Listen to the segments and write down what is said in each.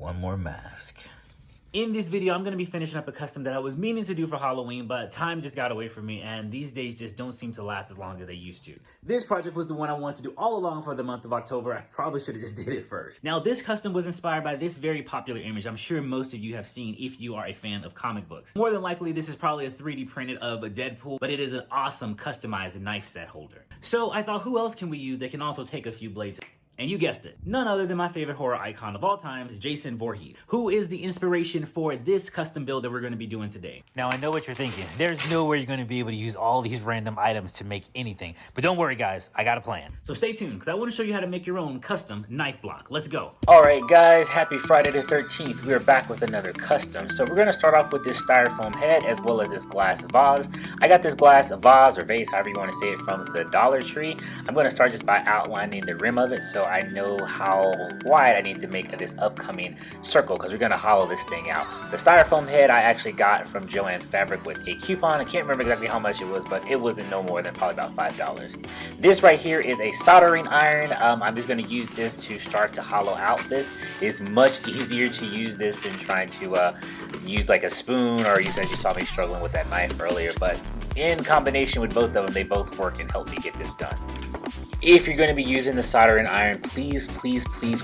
one more mask. In this video, I'm going to be finishing up a custom that I was meaning to do for Halloween, but time just got away from me, and these days just don't seem to last as long as they used to. This project was the one I wanted to do all along for the month of October. I probably should have just did it first. Now, this custom was inspired by this very popular image I'm sure most of you have seen if you are a fan of comic books. More than likely, this is probably a 3D printed of a Deadpool, but it is an awesome customized knife set holder. So I thought, who else can we use that can also take a few blades? And you guessed it, none other than my favorite horror icon of all times, Jason Voorhees, who is the inspiration for this custom build that we're going to be doing today. Now, I know what you're thinking. There's no way you're going to be able to use all these random items to make anything. But don't worry, guys. I got a plan. So stay tuned, because I want to show you how to make your own custom knife block. Let's go. All right, guys. Happy Friday the 13th. We are back with another custom. So we're going to start off with this Styrofoam head as well as this glass vase. I got this glass vase or vase, however you want to say it, from the Dollar Tree. I'm going to start just by outlining the rim of it so I know how wide I need to make this upcoming circle, because we're going to hollow this thing out. The Styrofoam head I actually got from Joann Fabric with a coupon. I can't remember exactly how much it was, but it wasn't no more than probably about $5. This right here is a soldering iron. I'm just going to use this to start to hollow out this. It's much easier to use this than trying to use like a spoon, or you said you saw me struggling with that knife earlier, but in combination with both of them, they both work and help me get this done. If you're going to be using the soldering iron, please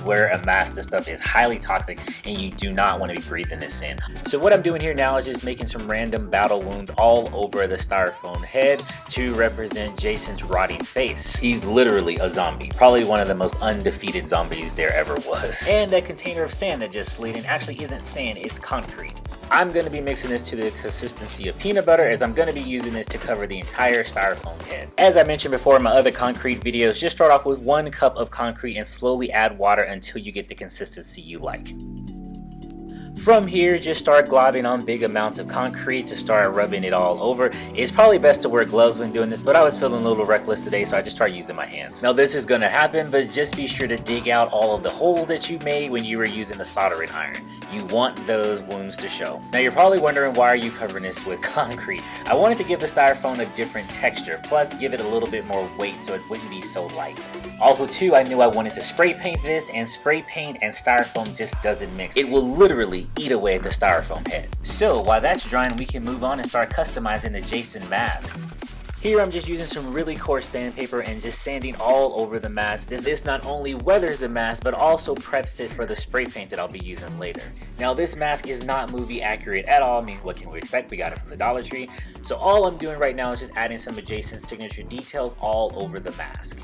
wear a mask. This stuff is highly toxic and you do not want to be breathing this in. So what I'm doing here now is just making some random battle wounds all over the Styrofoam head to represent Jason's rotting face. He's literally a zombie, probably one of the most undefeated zombies there ever was. And that container of sand that just slid in actually isn't sand, it's concrete. I'm going to be mixing this to the consistency of peanut butter, as I'm going to be using this to cover the entire Styrofoam head. As I mentioned before in my other concrete videos, just start off with 1 cup of concrete and slowly add water until you get the consistency you like. From here, just start globbing on big amounts of concrete to start rubbing it all over. It's probably best to wear gloves when doing this, but I was feeling a little reckless today, so I just started using my hands. Now this is going to happen, but just be sure to dig out all of the holes that you made when you were using the soldering iron. You want those wounds to show. Now you're probably wondering, why are you covering this with concrete? I wanted to give the Styrofoam a different texture, plus give it a little bit more weight so it wouldn't be so light. Also too, I knew I wanted to spray paint this, and spray paint and Styrofoam just doesn't mix. It will literally eat away at the Styrofoam head. So while that's drying, we can move on and start customizing the Jason mask. Here I'm just using some really coarse sandpaper and just sanding all over the mask. This not only weathers the mask, but also preps it for the spray paint that I'll be using later. Now this mask is not movie accurate at all. I mean, what can we expect? We got it from the Dollar Tree. So all I'm doing right now is just adding some of Jason's signature details all over the mask.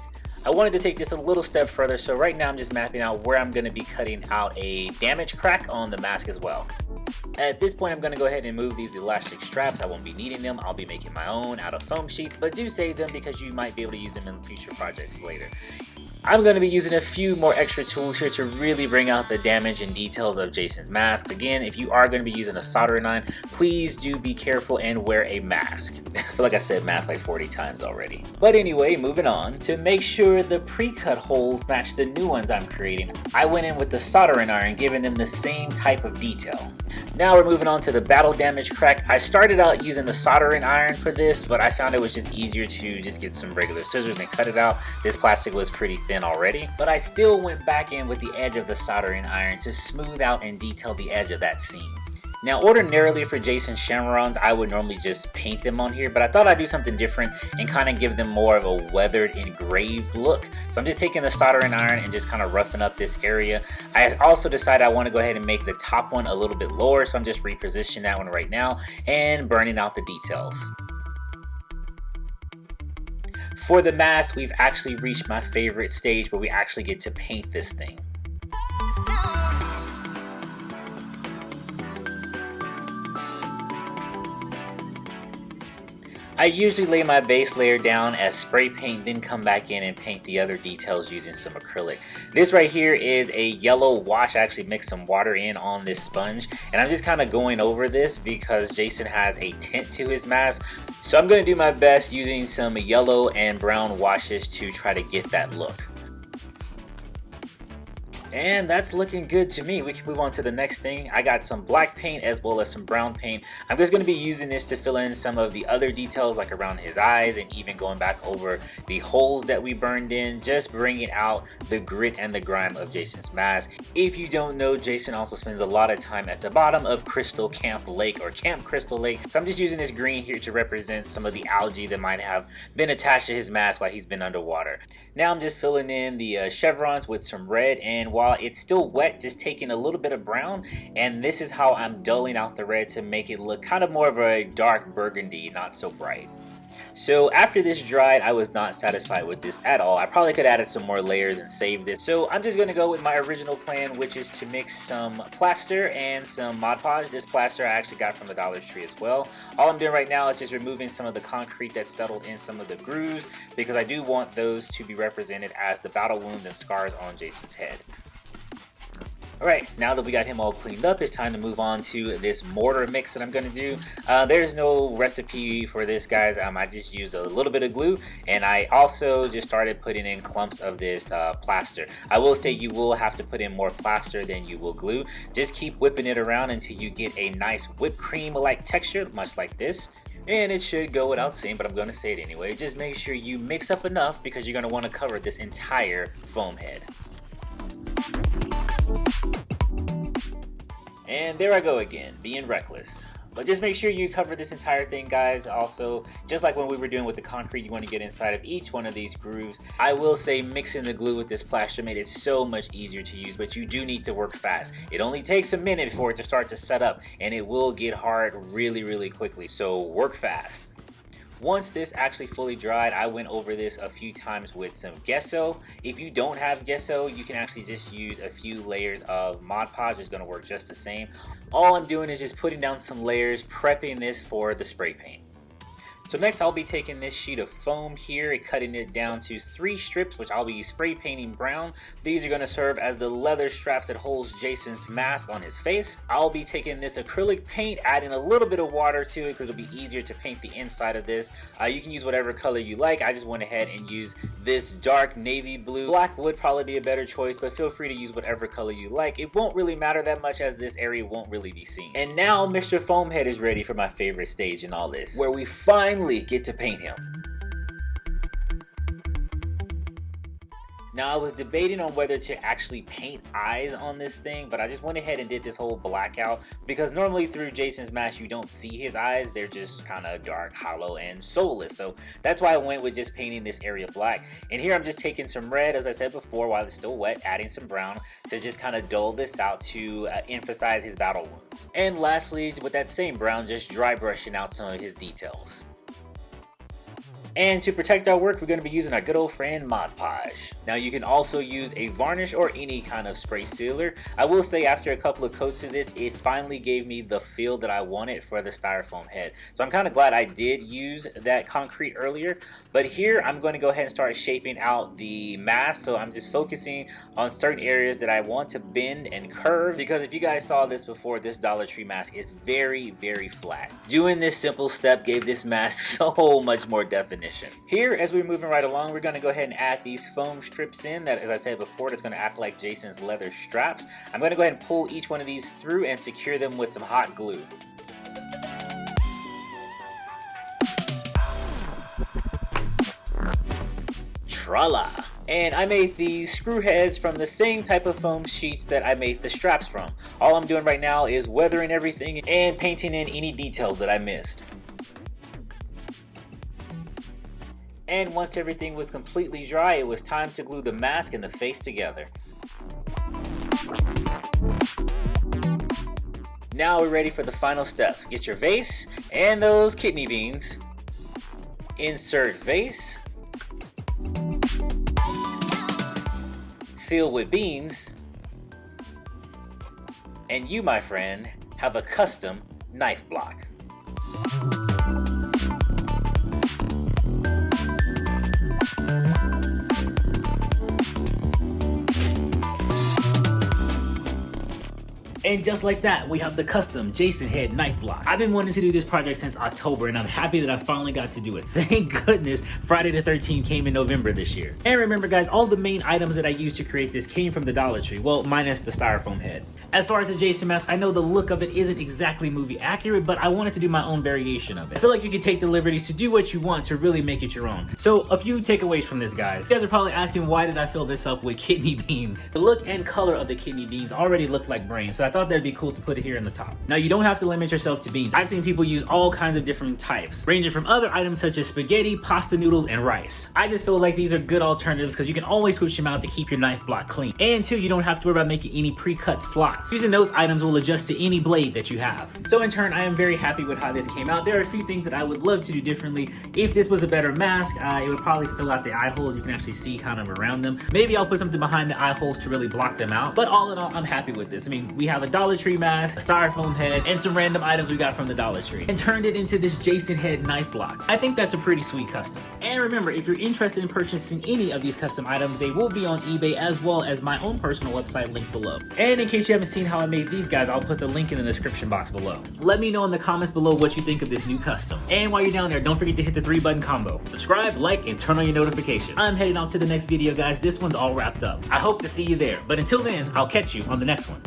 I wanted to take this a little step further, so right now I'm just mapping out where I'm going to be cutting out a damage crack on the mask as well. At this point, I'm going to go ahead and move these elastic straps. I won't be needing them. I'll be making my own out of foam sheets, but do save them because you might be able to use them in future projects later. I'm going to be using a few more extra tools here to really bring out the damage and details of Jason's mask. Again, if you are going to be using a soldering iron, please do be careful and wear a mask. I feel like I said mask like 40 times already. But anyway, moving on. To make sure the pre-cut holes match the new ones I'm creating, I went in with the soldering iron, giving them the same type of detail. Now we're moving on to the battle damage crack. I started out using the soldering iron for this, but I found it was just easier to just get some regular scissors and cut it out. This plastic was pretty thin already, but I still went back in with the edge of the soldering iron to smooth out and detail the edge of that seam. Now ordinarily for Jason's Shamrons, I would normally just paint them on here, but I thought I'd do something different and kind of give them more of a weathered, engraved look. So I'm just taking the soldering iron and just kind of roughing up this area. I also decided I want to go ahead and make the top one a little bit lower, so I'm just repositioning that one right now and burning out the details. For the mask, we've actually reached my favorite stage where we actually get to paint this thing. I usually lay my base layer down as spray paint, then come back in and paint the other details using some acrylic. This right here is a yellow wash. I actually mixed some water in on this sponge, and I'm just kind of going over this because Jason has a tint to his mask. So I'm going to do my best using some yellow and brown washes to try to get that look. And that's looking good to me. We can move on to the next thing. I got some black paint as well as some brown paint. I'm just going to be using this to fill in some of the other details like around his eyes and even going back over the holes that we burned in, just bringing out the grit and the grime of Jason's mask. If you don't know, Jason also spends a lot of time at the bottom of Crystal Camp Lake or Camp Crystal Lake. So I'm just using this green here to represent some of the algae that might have been attached to his mask while he's been underwater. Now I'm just filling in the chevrons with some red, and while it's still wet, just taking a little bit of brown, and this is how I'm dulling out the red to make it look kind of more of a dark burgundy, not so bright. So after this dried, I was not satisfied with this at all. I probably could have added some more layers and saved this. So I'm just going to go with my original plan, which is to mix some plaster and some Mod Podge. This plaster I actually got from the Dollar Tree as well. All I'm doing right now is just removing some of the concrete that's settled in some of the grooves, because I do want those to be represented as the battle wounds and scars on Jason's head. Alright, now that we got him all cleaned up, it's time to move on to this mortar mix that I'm going to do. There's no recipe for this, guys. I just used a little bit of glue, and I also just started putting in clumps of this plaster. I will say you will have to put in more plaster than you will glue. Just keep whipping it around until you get a nice whipped cream-like texture, much like this. And it should go without saying, but I'm going to say it anyway. Just make sure you mix up enough, because you're going to want to cover this entire foam head. And there I go again, being reckless. But just make sure you cover this entire thing, guys. Also, just like when we were doing with the concrete, you want to get inside of each one of these grooves. I will say mixing the glue with this plaster made it so much easier to use, but you do need to work fast. It only takes a minute for it to start to set up, and it will get hard really, really quickly. So work fast. Once this actually fully dried, I went over this a few times with some gesso. If you don't have gesso, you can actually just use a few layers of Mod Podge. It's going to work just the same. All I'm doing is just putting down some layers, prepping this for the spray paint. So next I'll be taking this sheet of foam here and cutting it down to 3 strips, which I'll be spray painting brown. These are going to serve as the leather straps that holds Jason's mask on his face. I'll be taking this acrylic paint, adding a little bit of water to it because it'll be easier to paint the inside of this. You can use whatever color you like. I just went ahead and used this dark navy blue. Black would probably be a better choice, but feel free to use whatever color you like. It won't really matter that much, as this area won't really be seen. And now Mr. Foam Head is ready for my favorite stage in all this, where we finally get to paint him. Now I was debating on whether to actually paint eyes on this thing, but I just went ahead and did this whole blackout, because normally through Jason's mask you don't see his eyes. They're just kind of dark, hollow, and soulless. So that's why I went with just painting this area black. And here I'm just taking some red, as I said before, while it's still wet, adding some brown to just kind of dull this out to emphasize his battle wounds. And lastly, with that same brown, just dry brushing out some of his details. And to protect our work, we're going to be using our good old friend Mod Podge. Now you can also use a varnish or any kind of spray sealer. I will say after a couple of coats of this, it finally gave me the feel that I wanted for the Styrofoam head. So I'm kind of glad I did use that concrete earlier. But here I'm going to go ahead and start shaping out the mask. So I'm just focusing on certain areas that I want to bend and curve, because if you guys saw this before, this Dollar Tree mask is very, very flat. Doing this simple step gave this mask so much more definition. Here, as we're moving right along, we're going to go ahead and add these foam strips in that, as I said before, that's going to act like Jason's leather straps. I'm going to go ahead and pull each one of these through and secure them with some hot glue. Tra-la! And I made these screw heads from the same type of foam sheets that I made the straps from. All I'm doing right now is weathering everything and painting in any details that I missed. And once everything was completely dry, it was time to glue the mask and the face together. Now we're ready for the final step. Get your vase and those kidney beans. Insert vase. Fill with beans. And you, my friend, have a custom knife block. And just like that, we have the custom Jason Head knife block. I've been wanting to do this project since October, and I'm happy that I finally got to do it. Thank goodness Friday the 13th came in November this year. And remember guys, all the main items that I used to create this came from the Dollar Tree, well, minus the Styrofoam head. As far as the Jason mask, I know the look of it isn't exactly movie accurate, but I wanted to do my own variation of it. I feel like you can take the liberties to do what you want to really make it your own. So a few takeaways from this, guys. You guys are probably asking, why did I fill this up with kidney beans? The look and color of the kidney beans already look like brains, so I thought that'd be cool to put it here in the top. Now, you don't have to limit yourself to beans. I've seen people use all kinds of different types, ranging from other items such as spaghetti, pasta noodles, and rice. I just feel like these are good alternatives because you can always switch them out to keep your knife block clean. And two, you don't have to worry about making any pre-cut slots. Using those items will adjust to any blade that you have. So in turn, I am very happy with how this came out. There are a few things that I would love to do differently. If this was a better mask, it would probably fill out the eye holes. You can actually see kind of around them. Maybe I'll put something behind the eye holes to really block them out. But all in all, I'm happy with this. I mean, we have a Dollar Tree mask, a Styrofoam head, and some random items we got from the Dollar Tree, and turned it into this Jason Head knife block. I think that's a pretty sweet custom. And remember, if you're interested in purchasing any of these custom items, they will be on eBay as well as my own personal website linked below. And in case you haven't seen how I made these guys, I'll put the link in the description box below. Let me know in the comments below what you think of this new custom. And while you're down there, don't forget to hit the 3-button combo. Subscribe, like, and turn on your notifications. I'm heading off to the next video, guys. This one's all wrapped up. I hope to see you there. But until then, I'll catch you on the next one.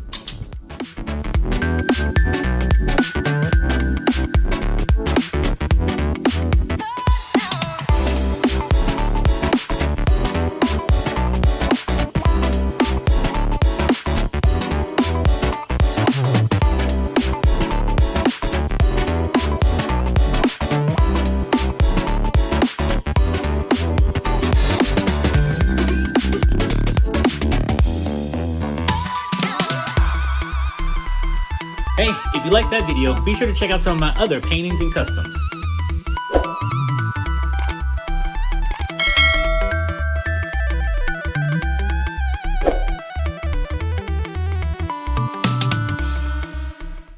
Hey, if you liked that video, be sure to check out some of my other paintings and customs.